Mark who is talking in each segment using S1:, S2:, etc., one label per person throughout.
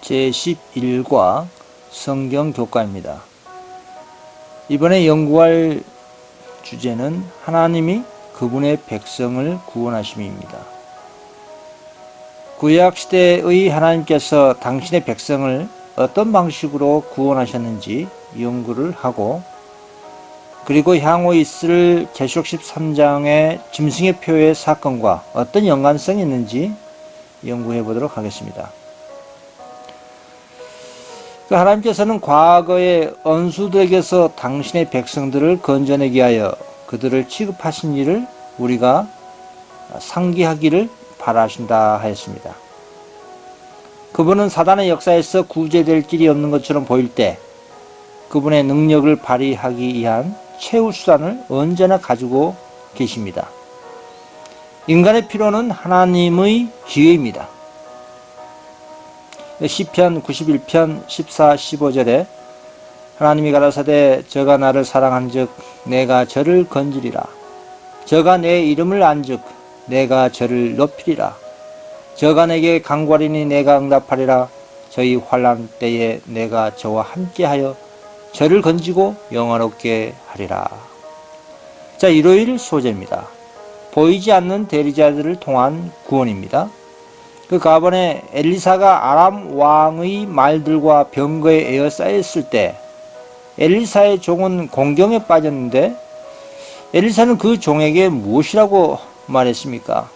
S1: 제11과 성경교과입니다. 이번에 연구할 주제는 하나님이 그분의 백성을 구원하심입니다. 구약시대의 하나님께서 당신의 백성을 어떤 방식으로 구원하셨는지 연구를 하고, 그리고 향후 있을 계시록 13장의 짐승의 표의 사건과 어떤 연관성이 있는지 연구해 보도록 하겠습니다. 하나님께서는 과거의 원수들에게서 당신의 백성들을 건져내기 위하여 그들을 취급하신 일을 우리가 상기하기를 바라신다 하였습니다. 그분은 사단의 역사에서 구제될 길이 없는 것처럼 보일 때 그분의 능력을 발휘하기 위한 최후 수단을 언제나 가지고 계십니다. 인간의 필요는 하나님의 기회입니다. 시편 91편 14, 15절에 하나님이 가라사대 저가 나를 사랑한즉 내가 저를 건지리라. 저가 내 이름을 안즉 내가 저를 높이리라. 저가 내게 간구하리니 내가 응답하리라. 저희 환난 때에 내가 저와 함께하여 저를 건지고 영화롭게 하리라. 자, 일요일 소재입니다. 보이지 않는 대리자들을 통한 구원입니다. 그 가번에 엘리사가 아람 왕의 말들과 병거에 에워싸였을 때 엘리사의 종은 공경에 빠졌는데 엘리사는 그 종에게 무엇이라고 말했습니까?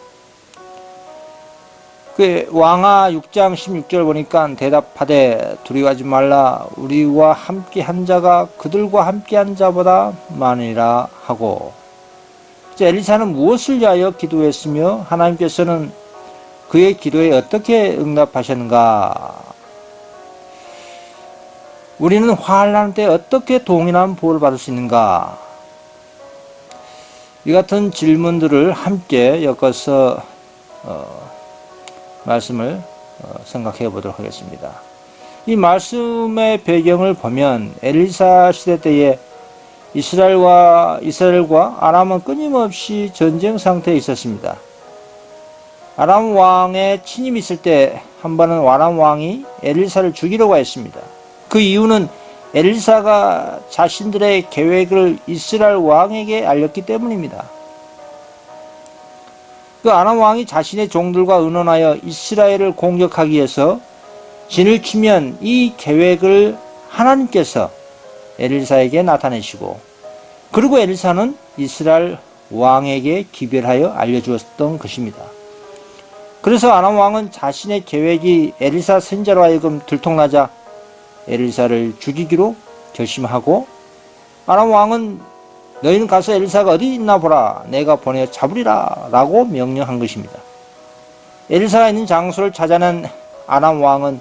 S1: 그 왕하 6장 16절 보니까 대답하되 두려워하지 말라. 우리와 함께 한 자가 그들과 함께 한 자보다 많으리라 하고, 엘리사는 무엇을 위하여 기도했으며 하나님께서는 그의 기도에 어떻게 응답하셨는가? 우리는 환난 때 어떻게 동일한 보호를 받을 수 있는가? 이 같은 질문들을 함께 엮어서 말씀을 생각해 보도록 하겠습니다. 이 말씀의 배경을 보면 엘리사 시대 때에 이스라엘과 아람은 끊임없이 전쟁 상태에 있었습니다. 아람 왕의 침입이 있을 때 한 번은 아람 왕이 엘리사를 죽이려고 했습니다. 그 이유는 엘리사가 자신들의 계획을 이스라엘 왕에게 알렸기 때문입니다. 그 아람 왕이 자신의 종들과 의논하여 이스라엘을 공격하기 위해서 진을 치면 이 계획을 하나님께서 엘리사에게 나타내시고, 그리고 엘리사는 이스라엘 왕에게 기별하여 알려주었던 것입니다. 그래서 아람 왕은 자신의 계획이 엘리사 선지자로 하여금 들통나자 엘리사를 죽이기로 결심하고, 아람 왕은 너희는 가서 엘리사가 어디 있나 보라. 내가 보내어 잡으리라 라고 명령한 것입니다. 엘리사가 있는 장소를 찾아낸 아람 왕은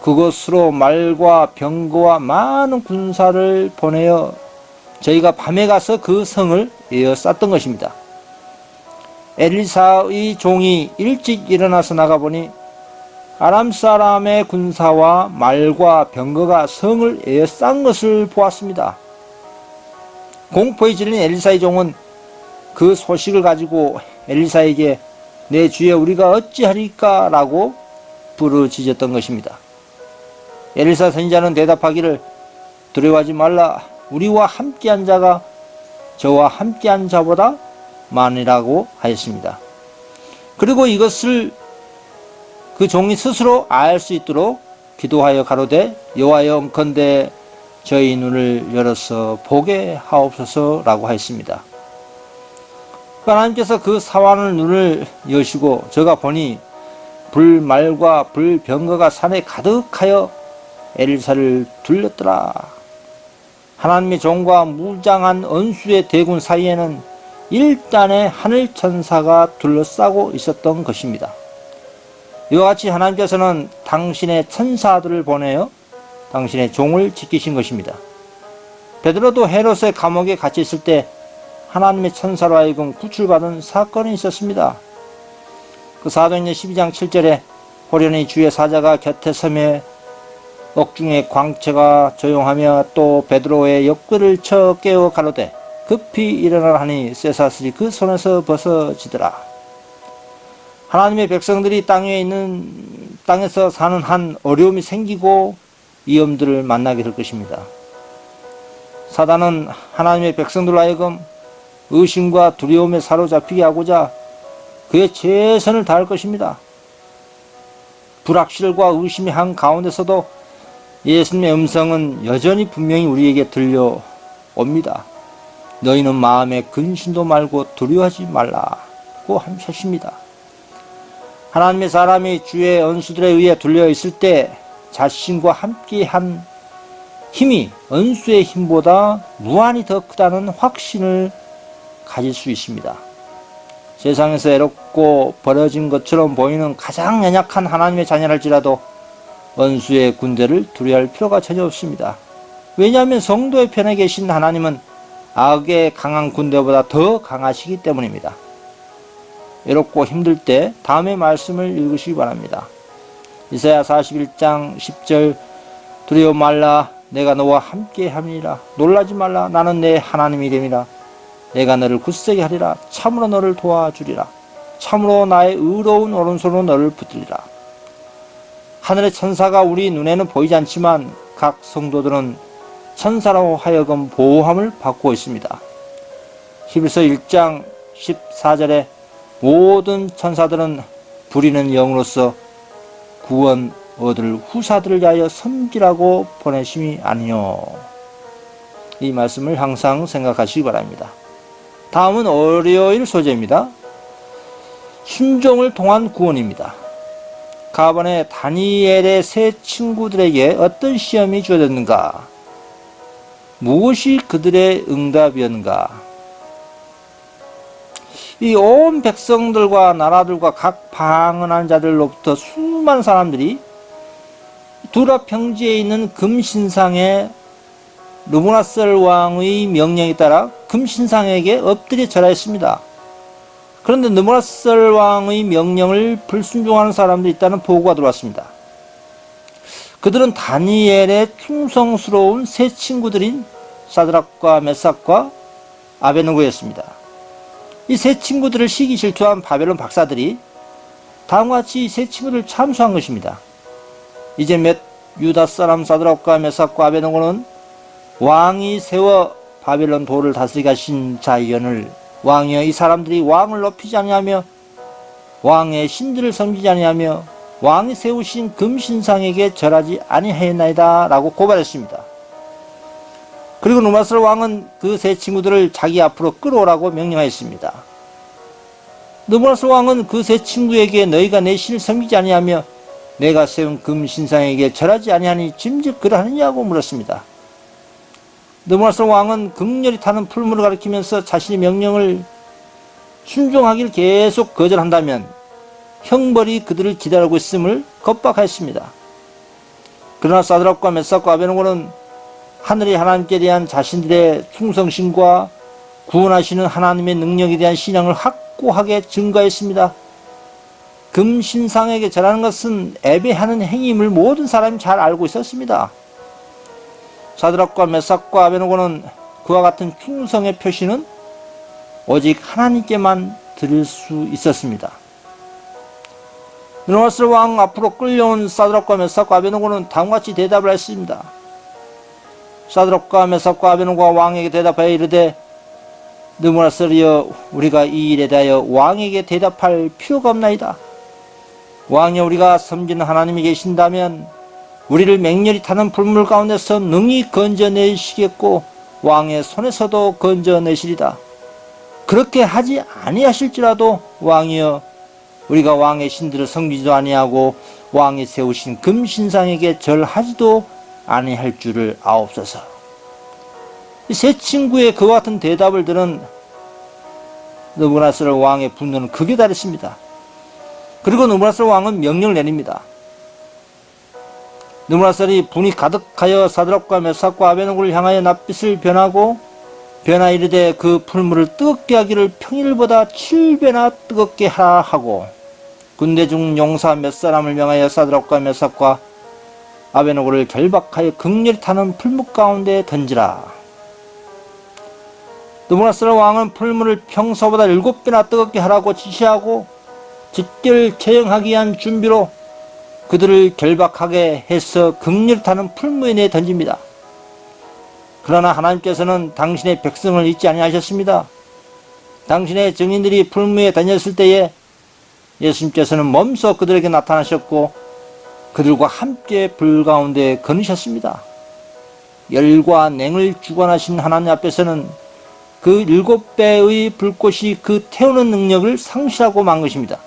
S1: 그곳으로 말과 병거와 많은 군사를 보내어 저희가 밤에 가서 그 성을 에워쌌던 것입니다. 엘리사의 종이 일찍 일어나서 나가보니 아람 사람의 군사와 말과 병거가 성을 에워싼 것을 보았습니다. 공포에 질린 엘리사의 종은 그 소식을 가지고 엘리사에게 내 주여 우리가 어찌하리까 라고 부르짖었던 것입니다. 엘리사 선지자는 대답하기를 두려워하지 말라. 우리와 함께한 자가 저와 함께한 자보다 많으라고 하였습니다. 그리고 이것을 그 종이 스스로 알 수 있도록 기도하여 가로되 여호와여 원컨대 저희 눈을 열어서 보게 하옵소서라고 하였습니다. 하나님께서 그 사환의 눈을 여시고 저가 보니 불말과 불병거가 산에 가득하여 엘리사를 둘렀더라. 하나님의 종과 무장한 원수의 대군 사이에는 일단의 하늘 천사가 둘러싸고 있었던 것입니다. 이와 같이 하나님께서는 당신의 천사들을 보내어 당신의 종을 지키신 것입니다. 베드로도 헤롯의 감옥에 갇혀 있을 때 하나님의 천사로 하여금 구출받은 사건이 있었습니다. 그 사도행전 12장 7절에 호련히 주의 사자가 곁에 서며 옥중의 광채가 조용하며 또 베드로의 옆구리를 쳐 깨워 가로되 급히 일어나라 하니 쇠사슬이 그 손에서 벗어지더라. 하나님의 백성들이 땅 위에 있는 땅에서 사는 한 어려움이 생기고 위험들을 만나게 될 것입니다. 사단은 하나님의 백성들로 하여금 의심과 두려움에 사로잡히게 하고자 그의 최선을 다할 것입니다. 불확실과 의심의 한가운데서도 예수님의 음성은 여전히 분명히 우리에게 들려옵니다. 너희는 마음에 근심도 말고 두려워하지 말라고 하십니다. 하나님의 사람이 주의 원수들에 의해 둘려 있을 때 자신과 함께한 힘이 원수의 힘보다 무한히 더 크다는 확신을 가질 수 있습니다. 세상에서 애롭고 버려진 것처럼 보이는 가장 연약한 하나님의 자녀랄지라도 원수의 군대를 두려워할 필요가 전혀 없습니다. 왜냐하면 성도의 편에 계신 하나님은 악의 강한 군대보다 더 강하시기 때문입니다. 외롭고 힘들 때 다음의 말씀을 읽으시기 바랍니다. 이사야 41장 10절 두려워 말라 내가 너와 함께 함이니라 놀라지 말라 나는 내 하나님이 됨이라 내가 너를 굳세게 하리라 참으로 너를 도와주리라 참으로 나의 의로운 오른손으로 너를 붙들리라. 하늘의 천사가 우리 눈에는 보이지 않지만 각 성도들은 천사로 하여금 보호함을 받고 있습니다. 히브리서 1장 14절에 모든 천사들은 부리는 영으로서 구원 얻을 후사들을 위하여 섬기라고 보내심이 아니요. 이 말씀을 항상 생각하시기 바랍니다. 다음은 월요일 소재입니다. 순종을 통한 구원입니다. 가번에 다니엘의 세 친구들에게 어떤 시험이 주어졌는가? 무엇이 그들의 응답이었는가? 이 온 백성들과 나라들과 각 방언한 자들로부터 수많은 사람들이 두라 평지에 있는 금신상에 르무라셀 왕의 명령에 따라 금신상에게 엎드려 절하였습니다. 그런데 르무라셀 왕의 명령을 불순종하는 사람들이 있다는 보고가 들어왔습니다. 그들은 다니엘의 충성스러운 세 친구들인 사드락과 메삭과 아베느고였습니다. 이 세 친구들을 시기 질투한 바벨론 박사들이 다음과 같이 이 세 친구들을 참수한 것입니다. 이제 몇 유다 사람 사드락과 메삭과 아베느고는 왕이 세워 바벨론 도를 다스리게 하신 자연을 왕이여 이 사람들이 왕을 높이지 아니하며 왕의 신들을 섬기지 아니하며 왕이 세우신 금신상에게 절하지 아니하였나이다 라고 고발했습니다. 그리고 르무라셀 왕은 그 세 친구들을 자기 앞으로 끌어오라고 명령하였습니다. 르무라셀 왕은 그 세 친구에게 너희가 내 신을 섬기지 아니하며 내가 세운 금신상에게 절하지 아니하니 짐즉 그러하느냐고 물었습니다. 르무라셀 왕은 극렬히 타는 풀무를 가리키면서 자신의 명령을 순종하기를 계속 거절한다면 형벌이 그들을 기다리고 있음을 겁박하였습니다. 그러나 사드락과 메삭과 아베느고는 하늘의 하나님께 대한 자신들의 충성심과 구원하시는 하나님의 능력에 대한 신앙을 확고하게 증거했습니다. 금신상에게 절하는 것은 애배하는 행위임을 모든 사람이 잘 알고 있었습니다. 사드락과 메삭과 아베느고는 그와 같은 충성의 표시는 오직 하나님께만 드릴 수 있었습니다. 르무라셀 왕 앞으로 끌려온 사드락과 메삭과 아베느고는 다음과 같이 대답을 했습니다. 사드락과 메삭과 아베느고가 왕에게 대답하여 이르되 르무라셀이여 우리가 이 일에 대하여 왕에게 대답할 필요가 없나이다. 왕이여 우리가 섬기는 하나님이 계신다면 우리를 맹렬히 타는 불물 가운데서 능히 건져내시겠고 왕의 손에서도 건져내시리다. 그렇게 하지 아니하실지라도 왕이여 우리가 왕의 신들을 섬기지도 아니하고 왕이 세우신 금신상에게 절하지도 아니할 줄을 아옵소서. 이 세 친구의 그와 같은 대답을 들은 르무라셀 왕의 분노는 극에 달했습니다. 그리고 르무라셀 왕은 명령을 내립니다. 르무라셀이 분이 가득하여 사드락과 메삭과 아베느고를 향하여 낯빛을 변하고 변하 이르되 그 풀물을 뜨겁게 하기를 평일보다 7배나 뜨겁게 하라 하고 군대 중 용사 몇 사람을 명하여 사드락과 메삭과 아베느고를 결박하여 극렬히 타는 풀물 가운데 던지라. 르무라셀 왕은 풀물을 평소보다 7배나 뜨겁게 하라고 지시하고 직결 처형하기 위한 준비로 그들을 결박하게 해서 극렬 타는 풀무에 내 던집니다. 그러나 하나님께서는 당신의 백성을 잊지 아니하셨습니다. 당신의 증인들이 풀무에 던졌을 때에 예수님께서는 몸소 그들에게 나타나셨고 그들과 함께 불 가운데 거느셨습니다. 열과 냉을 주관하신 하나님 앞에서는 그 7배의 불꽃이 그 태우는 능력을 상실하고 만 것입니다.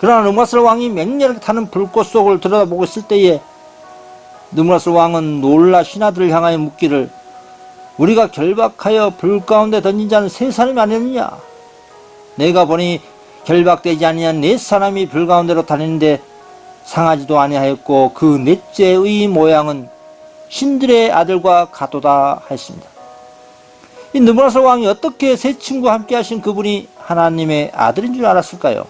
S1: 그러나 느부갓네살 왕이 맹렬하게 타는 불꽃 속을 들여다보고 있을 때에 느부갓네살 왕은 놀라 신하들을 향하여 묻기를 우리가 결박하여 불 가운데 던진 자는 세 사람이 아니었느냐? 내가 보니 결박되지 아니한 4사람이 불 가운데로 다니는데 상하지도 아니하였고 그 넷째의 모양은 신들의 아들과 같도다 하였습니다. 이 느부갓네살 왕이 어떻게 세 친구와 함께 하신 그분이 하나님의 아들인 줄 알았을까요?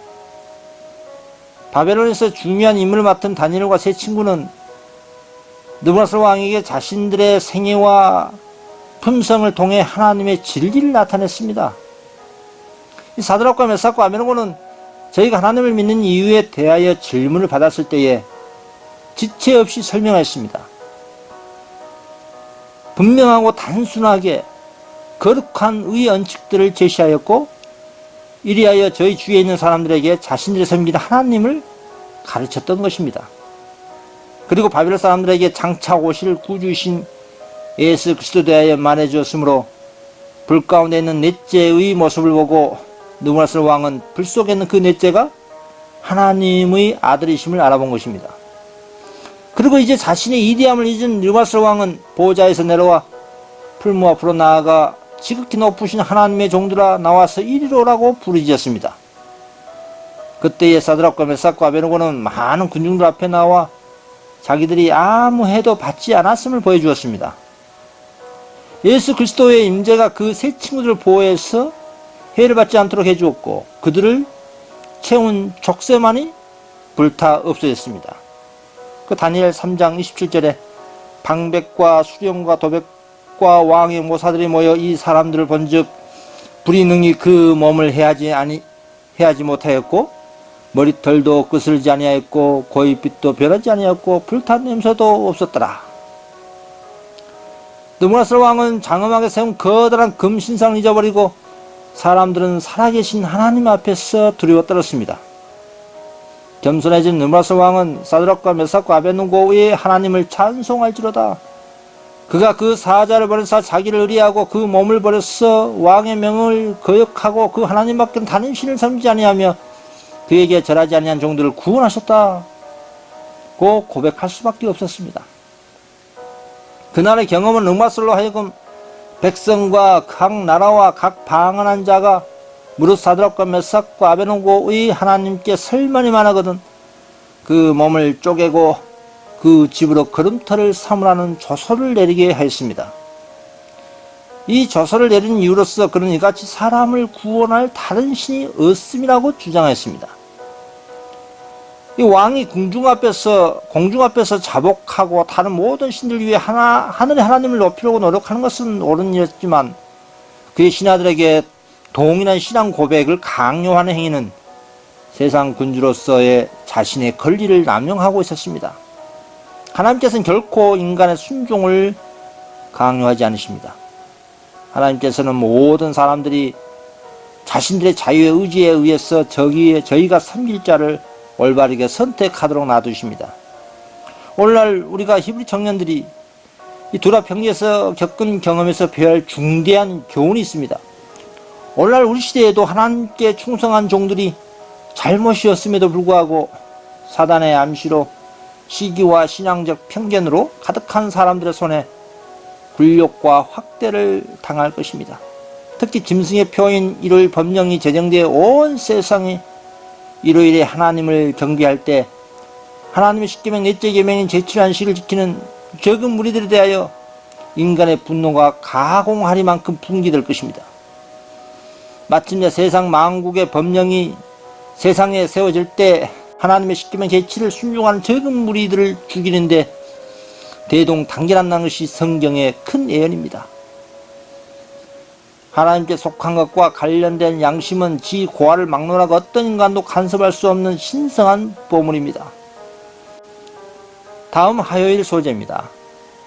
S1: 바벨론에서 중요한 임무를 맡은 다니엘과 세 친구는 느부갓네살 왕에게 자신들의 생애와 품성을 통해 하나님의 진리를 나타냈습니다. 이 사드락과 메삭과 아벤노고는 저희가 하나님을 믿는 이유에 대하여 질문을 받았을 때에 지체 없이 설명하였습니다. 분명하고 단순하게 거룩한 의의 원칙들을 제시하였고 이리하여 저희 주위에 있는 사람들에게 자신들이 섬기는 하나님을 가르쳤던 것입니다. 그리고 바벨론 사람들에게 장차 오실 구주이신 예수 그리스도에 대하여 말해주었으므로 불 가운데 있는 넷째의 모습을 보고 느부갓네살 왕은 불 속에 있는 그 넷째가 하나님의 아들이심을 알아본 것입니다. 그리고 이제 자신의 이대함을 잊은 느부갓네살 왕은 보좌에서 내려와 풀무 앞으로 나아가 지극히 높으신 하나님의 종들아 나와서 이리로 오라고 부르짖었습니다. 그때에 사드락과 메삭과 아벤노고는 많은 군중들 앞에 나와 자기들이 아무 해도 받지 않았음을 보여주었습니다. 예수 그리스도의 임재가 그 세 친구들을 보호해서 해를 받지 않도록 해주었고 그들을 채운 족쇄만이 불타 없어졌습니다. 그 다니엘 3장 27절에 방백과 수령과 도백과 왕의 모사들이 모여 이 사람들을 본즉 불이 능히 그 몸을 해하지 못하였고 머리털도 끄슬지 아니하였고 고깃빛도 변하지 아니하였고 불탄 냄새도 없었더라. 느부갓네살 왕은 장엄하게 세운 거대한 금신상을 잊어버리고 사람들은 살아계신 하나님 앞에서 두려워 떨었습니다. 겸손해진 느부갓네살 왕은 사드락과 메삭과 아벤노고의 하나님을 찬송할지로다. 그가 그 사자를 버려서 자기를 의리하고 그 몸을 버려서 왕의 명을 거역하고 그 하나님밖에 다른 신을 섬기지 아니하며 그에게 절하지 아니한 종들을 구원하셨다고 고백할 수밖에 없었습니다. 그날의 경험은 느부갓네살로 하여금 백성과 각 나라와 각 방언한 자가 무릇 사드락과 메삭과 아벤노고의 하나님께 설만이 많아거든 그 몸을 쪼개고 그 집으로 걸음터를 삼으라는 조서를 내리게 하였습니다. 이 조서를 내린 이유로서 그는 이같이 사람을 구원할 다른 신이 없음이라고 주장했습니다. 이 왕이 공중 앞에서 자복하고 다른 모든 신들 위해 하늘의 하나님을 높이려고 노력하는 것은 옳은 일이었지만 그의 신하들에게 동일한 신앙 고백을 강요하는 행위는 세상 군주로서의 자신의 권리를 남용하고 있었습니다. 하나님께서는 결코 인간의 순종을 강요하지 않으십니다. 하나님께서는 모든 사람들이 자신들의 자유의 의지에 의해서 저희가 섬길 자를 올바르게 선택하도록 놔두십니다. 오늘날 우리가 히브리 청년들이 이 두라 평지에서 겪은 경험에서 배워야 할 중대한 교훈이 있습니다. 오늘날 우리 시대에도 하나님께 충성한 종들이 잘못이었음에도 불구하고 사단의 암시로 시기와 신앙적 편견으로 가득한 사람들의 손에 굴욕과 확대를 당할 것입니다. 특히 짐승의 표인 일요일 법령이 제정되어 온 세상이 일요일에 하나님을 경배할 때 하나님의 십계명 넷째 계명인 제7안식을 지키는 적은 무리들에 대하여 인간의 분노가 가공하리만큼 분기될 것입니다. 마침내 세상 만국의 법령이 세상에 세워질 때 하나님의 십계명 제7을 순종하는 적은 무리들을 죽이는데 대동단결한다는 것이 성경의 큰 예언입니다. 하나님께 속한 것과 관련된 양심은 지 고아를 막론하고 어떤 인간도 간섭할 수 없는 신성한 보물입니다. 다음 화요일 소재입니다.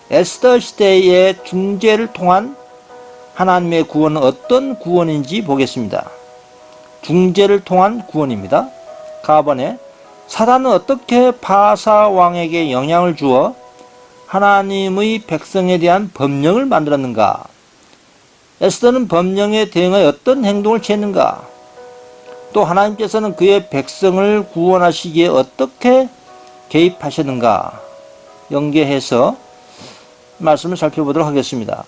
S1: 에스더 시대의 중재를 통한 하나님의 구원은 어떤 구원인지 보겠습니다. 중재를 통한 구원입니다. 가번에 사단은 어떻게 바사 왕에게 영향을 주어 하나님의 백성에 대한 법령을 만들었는가? 에스더는 법령에 대응하여 어떤 행동을 취했는가? 또 하나님께서는 그의 백성을 구원하시기에 어떻게 개입하셨는가? 연계해서 말씀을 살펴보도록 하겠습니다.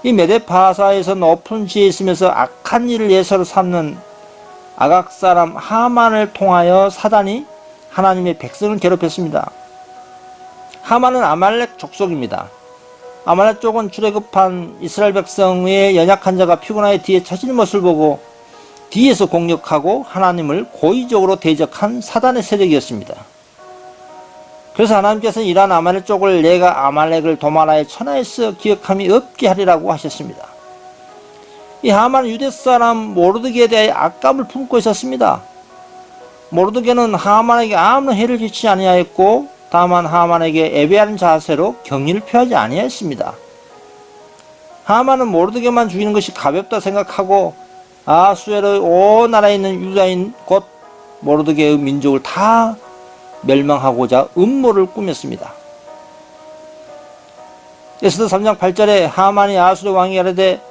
S1: 이 메데바사에서 높은 지에 있으면서 악한 일을 예사로 삼는 아각 사람 하만을 통하여 사단이 하나님의 백성을 괴롭혔습니다. 하만은 아말렉 족속입니다. 아말렉 쪽은 출애굽한 이스라엘 백성의 연약한 자가 피곤하여 뒤에 처지는 모습을 보고 뒤에서 공격하고 하나님을 고의적으로 대적한 사단의 세력이었습니다. 그래서 하나님께서는 이러한 아말렉 쪽을 내가 아말렉을 도마라의 천하에서 기억함이 없게 하리라고 하셨습니다. 이 하만은 유대 사람 모르드게에 대해 악감을 품고 있었습니다. 모르드게는 하만에게 아무런 해를 끼치지 아니하였고 다만 하만에게 애배하는 자세로 경의를 표하지 아니하였습니다. 하만은 모르드게만 죽이는 것이 가볍다 생각하고 아수에르의 온 나라에 있는 유다인 곧 모르드게의 민족을 다 멸망하고자 음모를 꾸몄습니다. 에스더 3장 8절에 하만이 아수르 왕이 이르되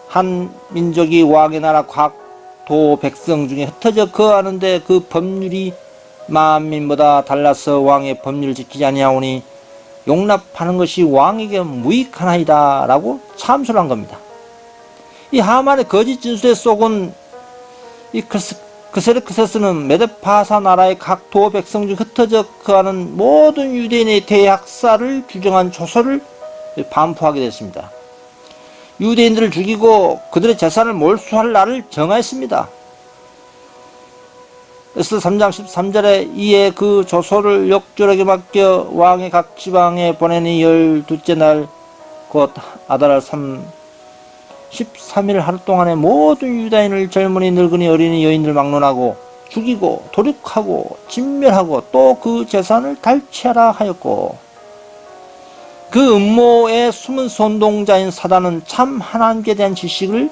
S1: 한 민족이 왕의 나라 각 도 백성 중에 흩어져 거하는데 그 법률이 만민보다 달라서 왕의 법률을 지키지 아니하오니 용납하는 것이 왕에게 무익하나이다 라고 참소를 한 겁니다. 이 하만의 거짓 진술에 속은 이 그세르크세스는 메데바사 나라의 각 도 백성 중 흩어져 거하는 모든 유대인의 대학살을 주장한 조서를 반포하게 됐습니다. 유대인들을 죽이고 그들의 재산을 몰수할 날을 정하였습니다. 에스더 3장 13절에 이에 그 조서를 역졸에게 맡겨 왕의 각 지방에 보내니 12째 날 곧 아달 13일 하루 동안에 모든 유다인을 젊은이 늙은이 어린이 여인들 막론하고 죽이고 도륙하고 진멸하고 또 그 재산을 탈취하라 하였고 그 음모의 숨은 선동자인 사단은 참 하나님께 대한 지식을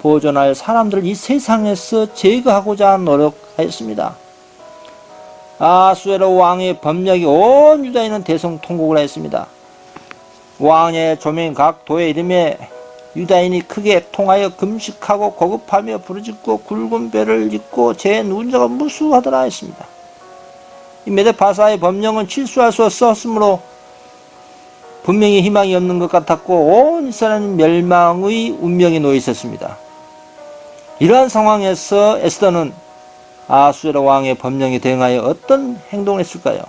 S1: 보존할 사람들을 이 세상에서 제거하고자 노력하였습니다. 아수에로 왕의 법력이 온 유다인은 대성통곡을 하였습니다. 왕의 조명 각 도의 이름에 유다인이 크게 통하여 금식하고 고급하며 부르짖고 굵은 배를 입고 제 누운 자가 무수하더라 했습니다. 이 메데바사의 법령은 실수할 수 없었으므로 분명히 희망이 없는 것 같았고 온 이스라엘은 멸망의 운명에 놓여 있었습니다. 이러한 상황에서 에스더는 아수에로 왕의 법령에 대응하여 어떤 행동을 했을까요?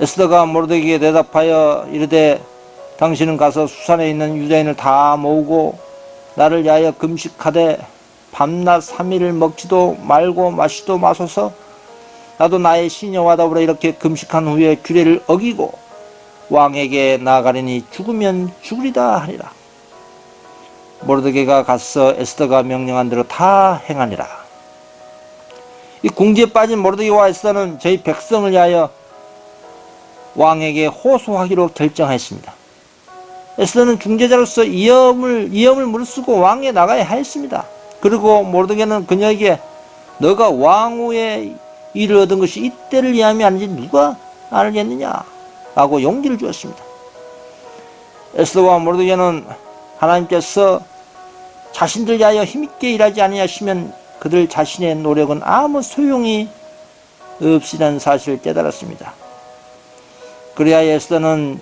S1: 에스더가 모르드게에게 대답하여 이르되 당신은 가서 수산에 있는 유다인을 다 모으고 나를 위하여 금식하되 밤낮 3일을 먹지도 말고 마시도 마소서. 나도 나의 시녀와 더불어 이렇게 금식한 후에 규례를 어기고 왕에게 나아가리니 죽으면 죽으리다 하리라. 모르드게가 가서 에스더가 명령한 대로 다 행하니라. 이 궁지에 빠진 모르드게와 에스더는 저희 백성을 위하여 왕에게 호소하기로 결정하였습니다. 에스더는 중재자로서 위험을 무릅쓰고 왕에 나가야 하였습니다. 그리고 모르드게는 그녀에게 너가 왕후의 일을 얻은 것이 이때를 위함이 아닌지 누가 알겠느냐 라고 용기를 주었습니다. 에스더와 모르드게는 하나님께서 자신들 위하여 힘있게 일하지 아니하시면 그들 자신의 노력은 아무 소용이 없이라는 사실을 깨달았습니다. 그래야 에스더는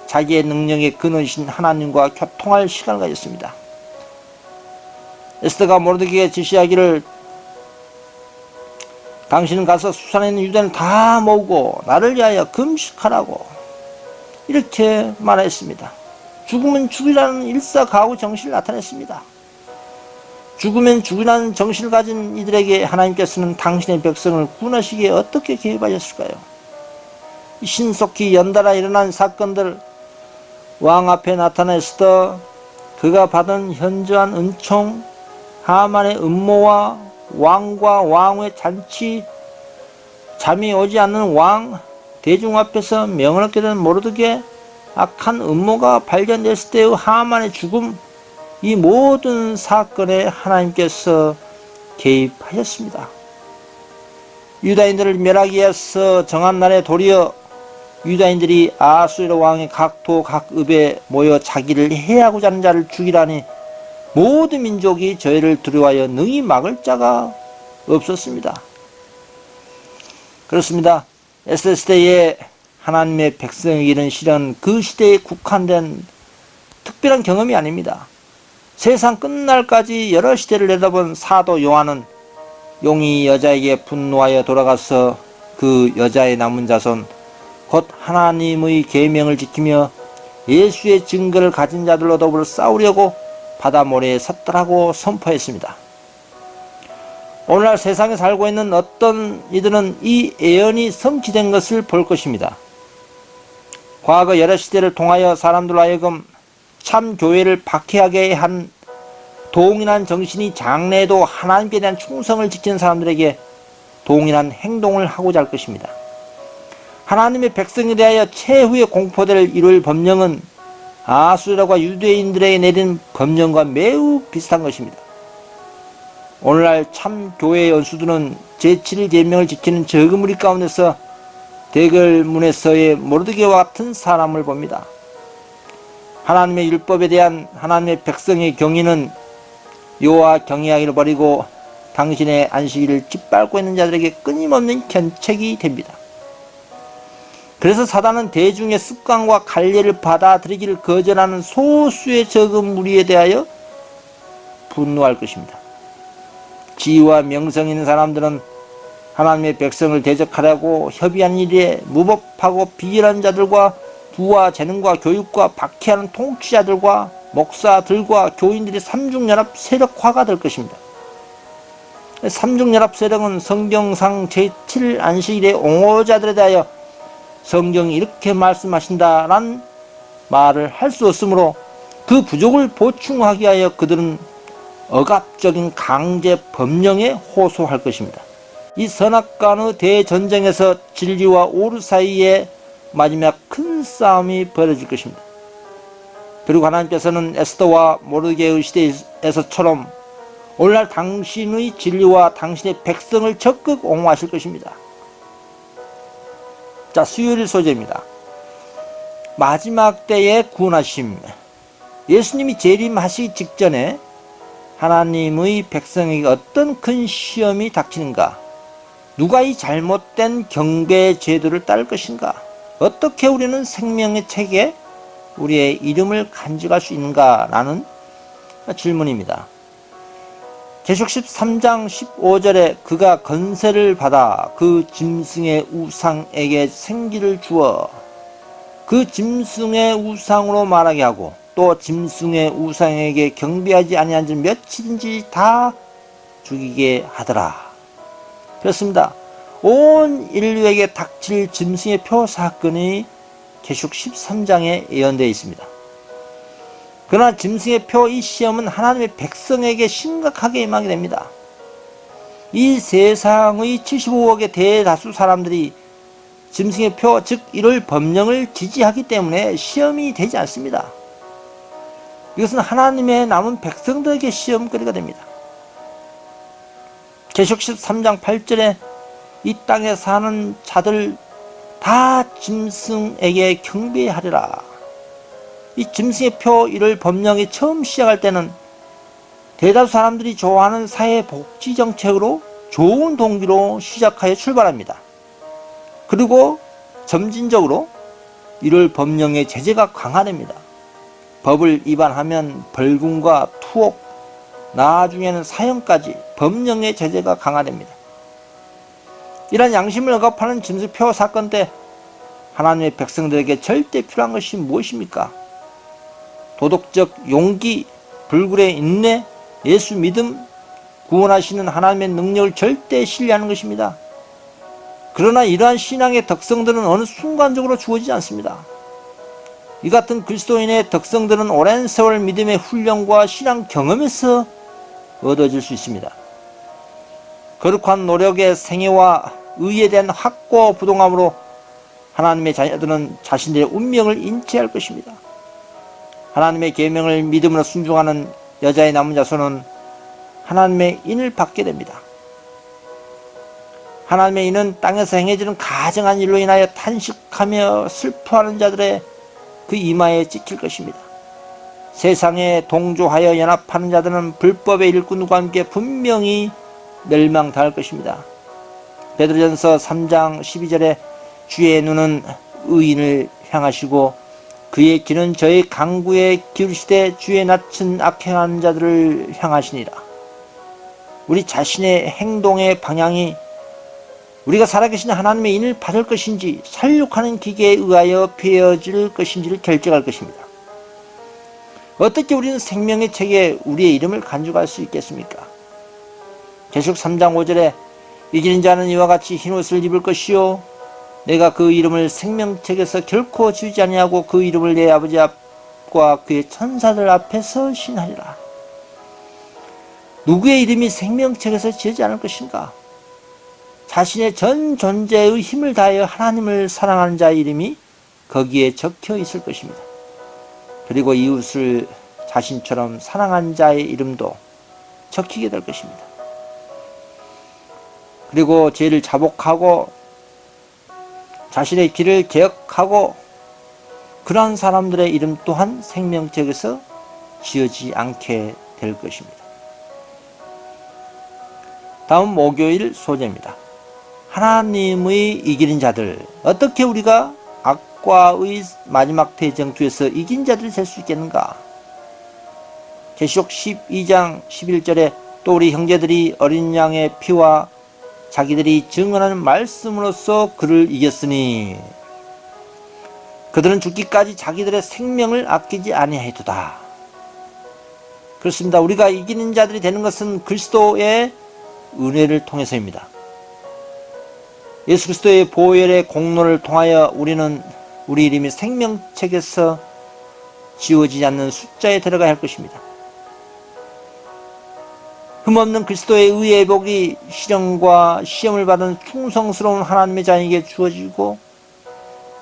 S1: 자기의 능력의 근원이신 하나님과 교통할 시간을 가졌습니다. 에스더가 모르드게에게 지시하기를 당신은 가서 수산에 있는 유다인을 다 모으고 나를 위하여 금식하라고 이렇게 말했습니다. 죽으면 죽이라는 일사가후 정신을 나타냈습니다. 죽으면 죽이라는 정신을 가진 이들에게 하나님께서는 당신의 백성을 구원하시기에 어떻게 개입하셨을까요? 신속히 연달아 일어난 사건들, 왕 앞에 나타난 에스더, 그가 받은 현저한 은총, 하만의 음모와 왕과 왕후의 잔치, 잠이 오지 않는 왕, 대중 앞에서 명을 얻게 된 모르드게, 악한 음모가 발견됐을 때의 하만의 죽음, 이 모든 사건에 하나님께서 개입하셨습니다. 유다인들을 멸하기 위해서 정한 날에 도리어 유다인들이 아수르 왕의 각도 각읍에 모여 자기를 해하고자 하는 자를 죽이라니 모든 민족이 저희를 두려워하여 능히 막을 자가 없었습니다. 그렇습니다. 에스더시대에 하나님의 백성에게 이른 시련, 그 시대에 국한된 특별한 경험이 아닙니다. 세상 끝날까지 여러 시대를 내다본 사도 요한은 용이 여자에게 분노하여 돌아가서 그 여자의 남은 자손, 곧 하나님의 계명을 지키며 예수의 증거를 가진 자들로 더불어 싸우려고 바다 모래에 섰더라고 선포했습니다. 오늘날 세상에 살고 있는 어떤 이들은 이 예언이 성취된 것을 볼 것입니다. 과거 여러 시대를 통하여 사람들로 하여금 참 교회를 박해하게 한 동일한 정신이 장래에도 하나님께 대한 충성을 지키는 사람들에게 동일한 행동을 하고자 할 것입니다. 하나님의 백성에 대하여 최후의 공포될 이룰 법령은 아수르와 유대인들에게 내린 법령과 매우 비슷한 것입니다. 오늘날 참 교회의 원수들은 제7일 계명을 지키는 적은 무리 가운데서 대궐문에서의 모르드게와 같은 사람을 봅니다. 하나님의 율법에 대한 하나님의 백성의 경의는 여호와 경외하기를 버리고 당신의 안식일을 짓밟고 있는 자들에게 끊임없는 견책이 됩니다. 그래서 사단은 대중의 습관과 관례를 받아들이기를 거절하는 소수의 적은 무리에 대하여 분노할 것입니다. 지위와 명성 있는 사람들은 하나님의 백성을 대적하려고 협의한 일에 무법하고 비열한 자들과 부와 재능과 교육과 박해하는 통치자들과 목사들과 교인들이 삼중연합 세력화가 될 것입니다. 삼중연합 세력은 성경상 제7 안식일의 옹호자들에 대하여 성경이 이렇게 말씀하신다라는 말을 할 수 없으므로 그 부족을 보충하기 위하여 그들은 억압적인 강제 법령에 호소할 것입니다. 이 선악간의 대전쟁에서 진리와 오류 사이에 마지막 큰 싸움이 벌어질 것입니다. 그리고 하나님께서는 에스더와 모르드게의 시대에서처럼 오늘날 당신의 진리와 당신의 백성을 적극 옹호하실 것입니다. 자, 수요일 소재입니다. 마지막 때의 구원하심. 예수님이 재림하시기 직전에 하나님의 백성에게 어떤 큰 시험이 닥치는가? 누가 이 잘못된 경배 제도를 따를 것인가? 어떻게 우리는 생명의 책에 우리의 이름을 간직할 수 있는가? 라는 질문입니다. 계시록 13장 15절에 그가 건세를 받아 그 짐승의 우상에게 생기를 주어 그 짐승의 우상으로 말하게 하고 또 짐승의 우상에게 경배하지 아니한 자 몇이든지 다 죽이게 하더라. 그렇습니다. 온 인류에게 닥칠 짐승의 표 사건이 계시록 13장에 예언되어 있습니다. 그러나 짐승의 표 이 시험은 하나님의 백성에게 심각하게 임하게 됩니다. 이 세상의 75억의 대다수 사람들이 짐승의 표, 즉 이를 법령을 지지하기 때문에 시험이 되지 않습니다. 이것은 하나님의 남은 백성들에게 시험거리가 됩니다. 계시록 13장 8절에 이 땅에 사는 자들 다 짐승에게 경배하리라. 이 짐승의 표 이를 법령이 처음 시작할 때는 대다수 사람들이 좋아하는 사회복지정책으로 좋은 동기로 시작하여 출발합니다. 그리고 점진적으로 이를 법령의 제재가 강화됩니다. 법을 위반하면 벌금과 투옥, 나중에는 사형까지 법령의 제재가 강화됩니다. 이러한 양심을 억압하는 짐승표 사건 때 하나님의 백성들에게 절대 필요한 것이 무엇입니까? 도덕적 용기, 불굴의 인내, 예수 믿음, 구원하시는 하나님의 능력을 절대 신뢰하는 것입니다. 그러나 이러한 신앙의 특성들은 어느 순간적으로 주어지지 않습니다. 이 같은 그리스도인의 특성들은 오랜 세월 믿음의 훈련과 신앙 경험에서 얻어질 수 있습니다. 거룩한 노력의 생애와 의에 대한 확고 부동함으로 하나님의 자녀들은 자신들의 운명을 인지할 것입니다. 하나님의 계명을 믿음으로 순종하는 여자의 남은 자손은 하나님의 인을 받게 됩니다. 하나님의 인은 땅에서 행해지는 가증한 일로 인하여 탄식하며 슬퍼하는 자들의 그 이마에 찍힐 것입니다. 세상에 동조하여 연합하는 자들은 불법의 일꾼과 함께 분명히 멸망당할 것입니다. 베드로전서 3장 12절에 주의 눈은 의인을 향하시고 그의 귀는 저의 강구에 기울이시되 주의 낯은 악행하는 자들을 향하시니라. 우리 자신의 행동의 방향이 우리가 살아계신 하나님의 인을 받을 것인지 살육하는 기계에 의하여 베어질 것인지를 결정할 것입니다. 어떻게 우리는 생명의 책에 우리의 이름을 간직할 수 있겠습니까? 계시록 3장 5절에 이기는 자는 이와 같이 흰옷을 입을 것이요 내가 그 이름을 생명책에서 결코 지우지 아니하고 그 이름을 내 아버지 앞과 그의 천사들 앞에서 신하리라. 누구의 이름이 생명책에서 지우지 않을 것인가? 자신의 전 존재의 힘을 다하여 하나님을 사랑하는 자의 이름이 거기에 적혀 있을 것입니다. 그리고 이웃을 자신처럼 사랑한 자의 이름도 적히게 될 것입니다. 그리고 죄를 자복하고 자신의 길을 개혁하고 그러한 사람들의 이름 또한 생명책에서 지어지지 않게 될 것입니다. 다음 목요일 소재입니다. 하나님의 이기는 자들, 어떻게 우리가 악과의 마지막 대쟁투에서 이긴 자들이 될 수 있겠는가? 계시록 12장 11절에 또 우리 형제들이 어린 양의 피와 자기들이 증언하는 말씀으로써 그를 이겼으니 그들은 죽기까지 자기들의 생명을 아끼지 아니하였도다. 그렇습니다. 우리가 이기는 자들이 되는 것은 그리스도의 은혜를 통해서입니다. 예수 그리스도의 보혈의 공로를 통하여 우리는 우리 이름이 생명책에서 지워지지 않는 숫자에 들어가야 할 것입니다. 흠없는 그리스도의 의의 복이 시련과 시험을 받은 충성스러운 하나님의 자에게 주어지고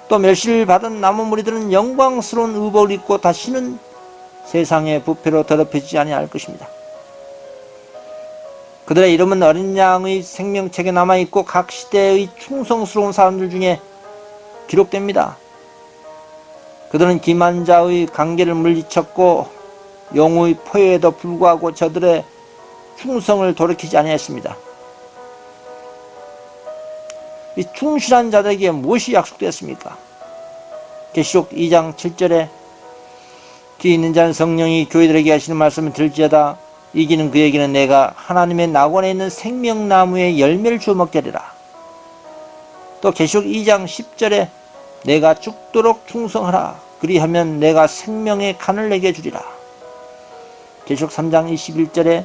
S1: 또 멸시를 받은 남은 무리들은 영광스러운 의복을 입고 다시는 세상의 부패로 더럽혀지지 아니할 것입니다. 그들의 이름은 어린 양의 생명책에 남아있고 각 시대의 충성스러운 사람들 중에 기록됩니다. 그들은 기만 자의 관계를 물리쳤고 용의 포효에도 불구하고 저들의 충성을 돌이키지 아니했습니다. 이 충실한 자들에게 무엇이 약속되었습니까? 계시록 2장 7절에 귀 있는 자는 성령이 교회들에게 하시는 말씀을 들을지어다 이기는 그에게는 내가 하나님의 낙원에 있는 생명나무의 열매를 주어 먹게 하리라. 또 계시록 2장 10절에 내가 죽도록 충성하라 그리하면 내가 생명의 간을 내게 주리라. 계시록 3장 21절에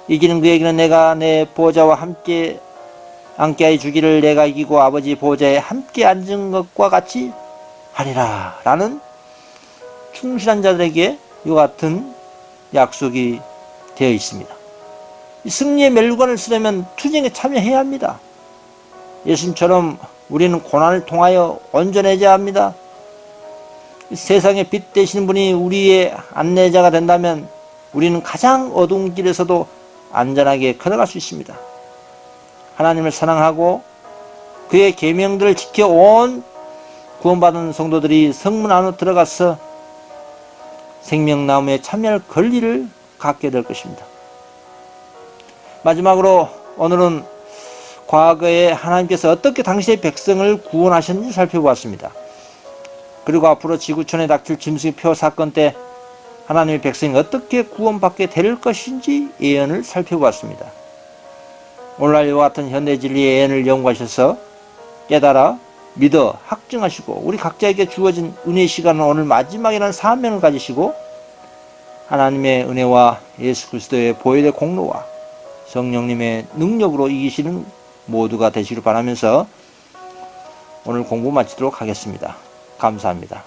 S1: 이기는 그에게는 내가 내 보호자와 함께 앉게 해 주기를 내가 이기고 아버지 보호자에 함께 앉은 것과 같이 하리라 라는 충실한 자들에게 이와 같은 약속이 되어 있습니다. 이 승리의 멸관을 쓰려면 투쟁에 참여해야 합니다. 예수님처럼 우리는 고난을 통하여 온전해져야 합니다. 세상의 빛 되시는 분이 우리의 안내자가 된다면 우리는 가장 어두운 길에서도 안전하게 걸어갈 수 있습니다. 하나님을 사랑하고 그의 계명들을 지켜 온 구원받은 성도들이 성문 안으로 들어가서 생명나무에 참여할 권리를 갖게 될 것입니다. 마지막으로 오늘은 과거에 하나님께서 어떻게 당시의 백성을 구원하셨는지 살펴보았습니다. 그리고 앞으로 지구촌에 닥칠 짐승표 사건 때 하나님의 백성이 어떻게 구원받게 될 것인지 예언을 살펴보았습니다. 오늘날 이와 같은 현대 진리의 예언을 연구하셔서 깨달아 믿어 확증하시고 우리 각자에게 주어진 은혜의 시간은 오늘 마지막이라는 사명을 가지시고 하나님의 은혜와 예수 그리스도의 보혈의 공로와 성령님의 능력으로 이기시는 모두가 되시길 바라면서 오늘 공부 마치도록 하겠습니다. 감사합니다.